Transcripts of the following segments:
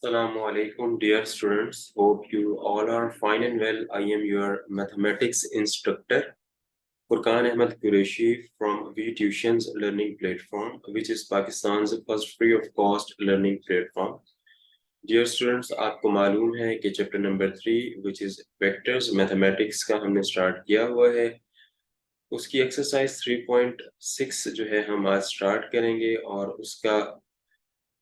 Assalamu alaikum, dear students. Hope you all are fine and well. I am your mathematics instructor, Furqan Ahmed Qureshi from V Tuitions Learning Platform, which is Pakistan's first free of cost learning platform. Dear students, आपको मालूम है कि chapter number 3 which is vectors mathematics का हमने start किया हुआ है। उसकी एक्सरसाइज 3.6 जो है हम आज स्टार्ट करेंगे और उसका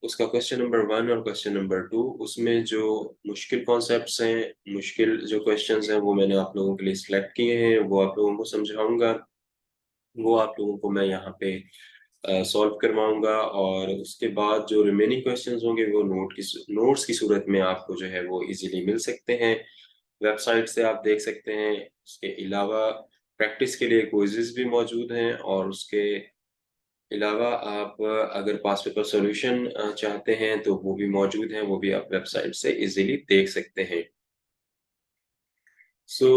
उसका क्वेश्चन नंबर 1 और क्वेश्चन नंबर 2 उसमें जो मुश्किल कॉन्सेप्ट्स हैं, मुश्किल जो क्वेश्चंस हैं वो मैंने आप लोगों के लिए सिलेक्ट किए हैं, वो आप लोगों को समझाऊंगा, वो आप लोगों को मैं यहाँ पे सॉल्व करवाऊंगा और उसके बाद जो रिमेनिंग क्वेश्चंस होंगे वो नोट्स की सूरत में आपको जो है वो इजीली मिल सकते हैं। वेबसाइट से आप देख सकते हैं। उसके अलावा प्रैक्टिस के लिए क्विज़ेस भी मौजूद हैं और उसके अलावा आप अगर पास पेपर सॉल्यूशन चाहते हैं तो वो भी मौजूद हैं, वो भी आप वेबसाइट से इजीली देख सकते हैं। So,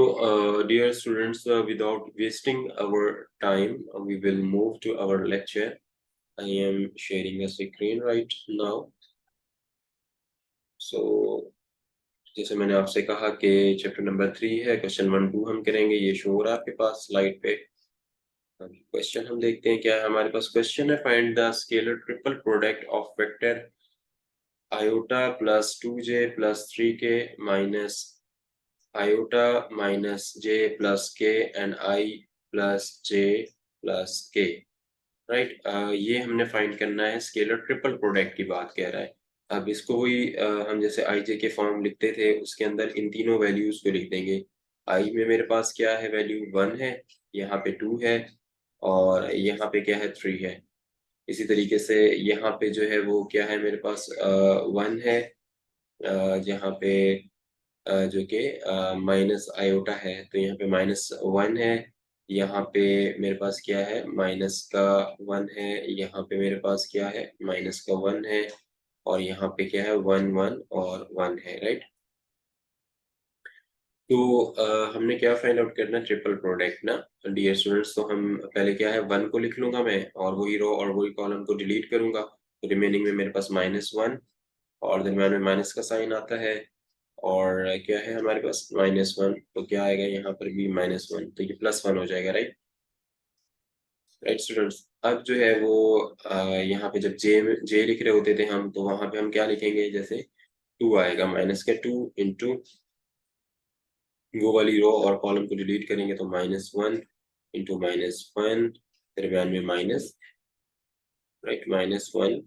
dear students, without wasting our time, we will move to our lecture. I am sharing a screen right now. So, जैसे मैंने आपसे कहा कि चैप्टर नंबर 3 है, क्वेश्चन 1 2 हम करेंगे। ये शो हो रहा है आपके पास स्लाइड पे। क्वेश्चन हम देखते हैं क्या है हमारे पास। क्वेश्चन है find the scalar triple product of vector iota plus 2j plus 3k minus iota minus j plus k and I plus j plus k, right. ये हमने फाइंड करना है, स्केलर ट्रिपल प्रोडक्ट की बात कह रहा है। अब इसको वही हम जैसे आई जे के फॉर्म लिखते थे उसके अंदर इन तीनों वैल्यूज को लिख देंगे। आई में मेरे पास क्या है, वैल्यू 1 है, यहाँ पे 2 है और यहाँ पे क्या है, 3 है। इसी तरीके से यहाँ पे जो है वो क्या है, मेरे पास 1 है, यहाँ पे जो कि माइनस आयोटा है, तो यहाँ पे -1 है। यहाँ पे मेरे पास क्या है, माइनस का 1 है। यहाँ पे मेरे पास क्या है, माइनस का 1 है और यहाँ पे क्या है, 1 1 और 1 है, राइट। तो हमने क्या फाइंड आउट करना है, ट्रिपल प्रोडक्ट ना डियर स्टूडेंट्स। तो हम पहले क्या है, 1 को लिख लूंगा मैं और वही रो और वही कॉलम को डिलीट करूंगा, तो रिमेनिंग में मेरे पास -1 और दरम्यान में माइनस का साइन आता है और क्या है हमारे पास -1, तो क्या आएगा यहाँ पर भी -1, तो ये +1 हो जाएगा, राइट। राइट स्टूडेंट्स, अब जो है वो यहाँ पे जब जे लिख रहे होते थे हम, तो वहां पे हम क्या लिखेंगे, जैसे 2 आएगा, -2 इंटू वो वाली रो और कॉलम को डिलीट करेंगे तो -1 इंटू -1, दरम्यान में माइनस, राइट, -1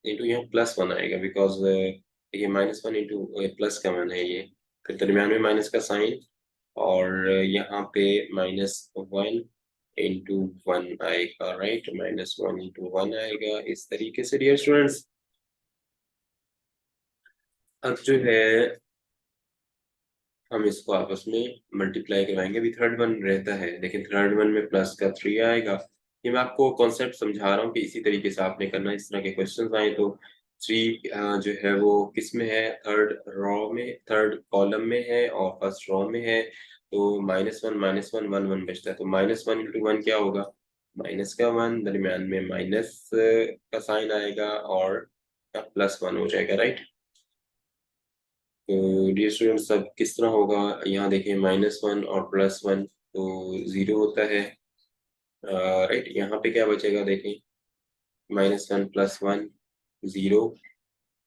इंटू यहाँ +1 आएगा बिकॉज ये -1 इंटू प्लस का 1 है ये, फिर दरम्यान में माइनस का साइन और यहाँ पे -1 इंटू 1 आएगा, राइट, -1 इंटू 1 आएगा इस तरीके से डियर स्टूडेंट्स। अब जो है हम इसको आपस में मल्टीप्लाई करवाएंगे। अभी थर्ड वन रहता है लेकिन थर्ड वन में प्लस का 3 आएगा। ये मैं आपको कॉन्सेप्ट समझा रहा हूँ कि इसी तरीके से आपने करना है। इस तरह के क्वेश्चन आए तो 3 जो है वो किस में है, थर्ड रो में, थर्ड कॉलम में है और फर्स्ट रो में है। तो -1 -1 1 1 बचता है, तो -1 इंटू 1 क्या होगा, माइनस का 1, दरम्यान में माइनस का साइन आएगा और +1 हो जाएगा, राइट। तो डियर स्टूडेंट्स अब किस तरह होगा, यहाँ देखें -1 और +1 तो 0 होता है, राइट। यहाँ पे क्या बचेगा देखें, -1 +1 0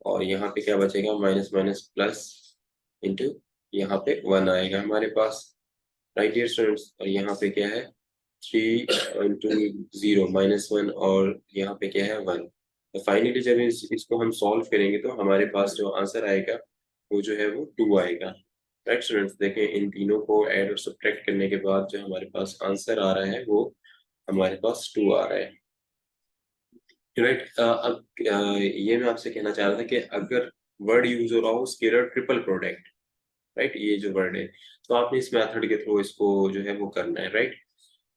और यहाँ पे क्या बचेगा, माइनस माइनस प्लस इंटू यहाँ पे 1 आएगा हमारे पास, राइट डियर स्टूडेंट्स। और यहाँ पे क्या है, 3 इंटू 0 -1 और यहाँ पे क्या है 1। तो फाइनली जब इसको हम सॉल्व करेंगे तो हमारे पास जो आंसर आएगा वो जो है वो 2 आएगा, राइट स्टूडेंट्स। देखें इन तीनों को ऐड और सब्ट्रैक्ट करने के बाद जो हमारे पास आंसर आ रहा है वो हमारे पास 2 आ रहा है, राइट। अब ये मैं आपसे कहना चाह रहा था कि अगर वर्ड यूज हो रहा हो स्केलर ट्रिपल प्रोडक्ट, राइट, ये जो वर्ड है, तो आपने इस मेथड के थ्रू इसको जो है वो करना है, राइट।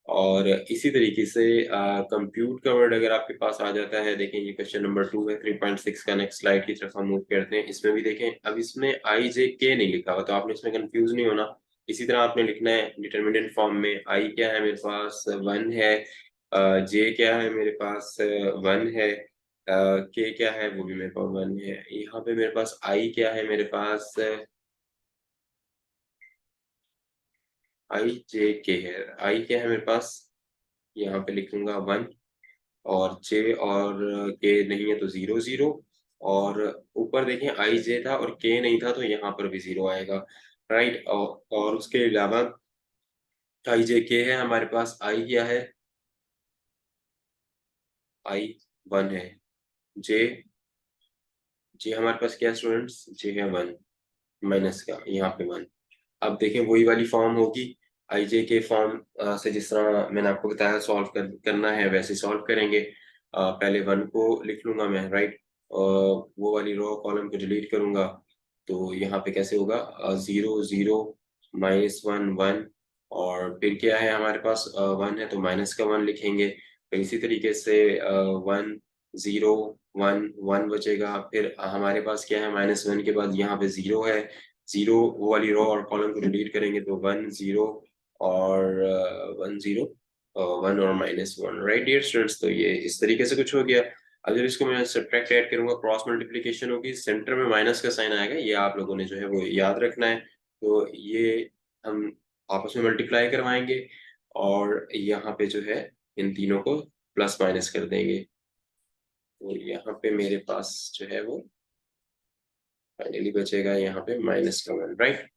और इसी तरीके से कंप्यूट का वर्ड अगर आपके पास आ जाता है, देखें ये क्वेश्चन नंबर 2 है 3.6 का। नेक्स्ट स्लाइड की तरफ हम मूव करते हैं। इसमें भी देखें, अब इसमें आई जे के नहीं लिखा हुआ, तो आपने इसमें कंफ्यूज नहीं होना। इसी तरह आपने लिखना है डिटर्मिनेंट फॉर्म में, आई क्या है मेरे पास 1 है, जे क्या है मेरे पास 1 है, के क्या है वो भी मेरे पास 1 है। यहाँ पे मेरे पास आई क्या है, मेरे पास आई जे के है। आई क्या है मेरे पास, यहाँ पे लिखूंगा 1, और जे और के नहीं है तो 0 0। और ऊपर देखें आई जे था और के नहीं था तो यहाँ पर भी 0 आएगा, राइट। और उसके अलावा आई जे के है हमारे पास, आई क्या है, आई 1 है। जे जे हमारे पास क्या है स्टूडेंट्स, जे है 1, माइनस का यहाँ पे 1। अब देखें वही वाली फॉर्म होगी, आई जे के फॉर्म से जिस तरह मैंने आपको बताया सॉल्व करना है वैसे सॉल्व करेंगे। पहले 1 को लिख लूंगा मैं, राइट। वो वाली रो कॉलम को डिलीट करूंगा, तो यहाँ पे कैसे होगा, 0 0 -1 1। और फिर क्या है हमारे पास, 1 है तो माइनस का 1 लिखेंगे। फिर इसी तरीके से 1 0 1 1 बचेगा। फिर हमारे पास क्या है, -1 के बाद यहाँ पे 0 है, 0 वो वाली रो और कॉलम को डिलीट करेंगे तो 1 0 और 1 0, 1 और -1, राइट डियर स्टूडेंट्स। तो ये इस तरीके से कुछ हो गया। अगर इसको मैं सब्ट्रैक्ट ऐड करूंगा, क्रॉस मल्टीप्लिकेशन होगी, सेंटर में माइनस का साइन आएगा, ये आप लोगों ने जो है वो याद रखना है। तो ये हम आपस में मल्टीप्लाई करवाएंगे और यहाँ पे जो है इन तीनों को प्लस माइनस कर देंगे। तो यहाँ पे मेरे पास जो है वो फाइनली बचेगा यहाँ पे -1, राइट।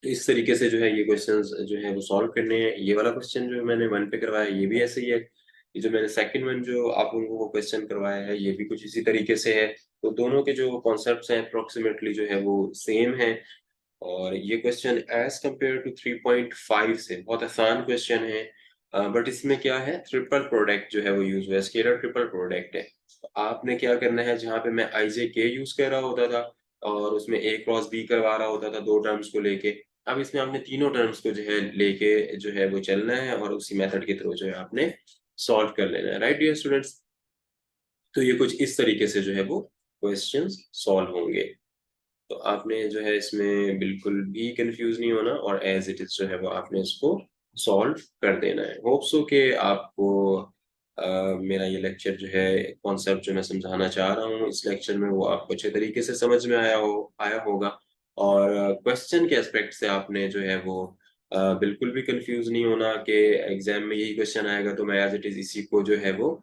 तो इस तरीके से जो है ये क्वेश्चंस जो है वो सॉल्व करने हैं। ये वाला क्वेश्चन जो मैंने 1 पे करवाया ये भी ऐसे ही है। ये जो मैंने सेकंड वन जो आप लोगों को क्वेश्चन करवाया है ये भी कुछ इसी तरीके से है। तो दोनों के जो कॉन्सेप्ट्स हैं अप्रोक्सीमेटली जो है वो सेम है। और ये क्वेश्चन एज कंपेयर टू 3.5 से बहुत आसान क्वेश्चन है। बट इसमें क्या है, ट्रिपल प्रोडक्ट जो है वो यूज हुआ है, स्केलर ट्रिपल प्रोडक्ट है। तो आपने क्या करना है, जहाँ पे मैं आई जे के यूज कर रहा होता था और उसमें ए क्रॉस बी करवा रहा होता था दो टर्म्स को लेके, अब इसमें आपने तीनों टर्म्स को जो है लेके जो है वो चलना है और उसी मेथड के थ्रू जो है आपने सॉल्व कर लेना है, राइट डियर स्टूडेंट्स। तो ये कुछ इस तरीके से जो है वो क्वेश्चंस सॉल्व होंगे। तो आपने जो है इसमें बिल्कुल भी कंफ्यूज नहीं होना और एज इट इज जो है वो आपने इसको सॉल्व कर देना है। होप सो कि आपको मेरा ये लेक्चर जो है, कॉन्सेप्ट जो मैं समझाना चाह रहा हूँ इस लेक्चर में, वो आपको अच्छे तरीके से समझ में आया होगा। और क्वेश्चन के एस्पेक्ट से आपने जो है वो बिल्कुल भी कंफ्यूज नहीं होना कि एग्जाम में यही क्वेश्चन आएगा तो मैं एज इट इज इसी को जो है वो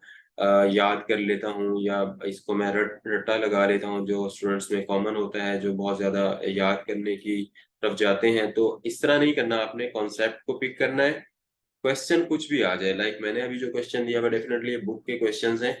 याद कर लेता हूँ या इसको मैं रट्टा लगा लेता हूँ, जो स्टूडेंट्स में कॉमन होता है, जो बहुत ज्यादा याद करने की तरफ जाते हैं। तो इस तरह नहीं करना, आपने कॉन्सेप्ट को पिक करना है। क्वेश्चन कुछ भी आ जाए, लाइक मैंने अभी जो क्वेश्चन दिया वो डेफिनेटली ये बुक के क्वेश्चंस हैं।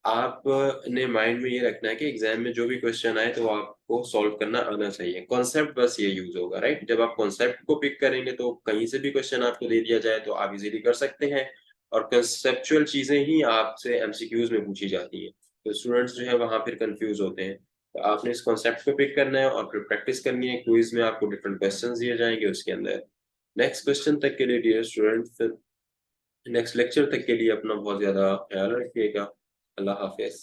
आपने माइंड में ये रखना है कि एग्जाम में जो भी क्वेश्चन आए तो आपको सॉल्व करना आना चाहिए, कॉन्सेप्ट बस ये यूज होगा, राइट। जब आप कॉन्सेप्ट को पिक करेंगे तो कहीं से भी क्वेश्चन आपको दे दिया जाए तो आप इजीली कर सकते हैं। और कंसेप्चुअल चीजें ही आपसे एमसीक्यूज में पूछी जाती है, तो स्टूडेंट्स जो है वहां फिर कंफ्यूज होते हैं। तो आपने इस कॉन्सेप्ट को पिक करना है और फिर प्रैक्टिस करनी है। क्विज में आपको डिफरेंट क्वेश्चंस दिए जाएंगे, उसके अंदर नेक्स्ट क्वेश्चन तक के लिए डियर स्टूडेंट्स, नेक्स्ट लेक्चर तक के लिए अपना बहुत ज्यादा ख्याल रखिएगा। अल्लाह हाफिज।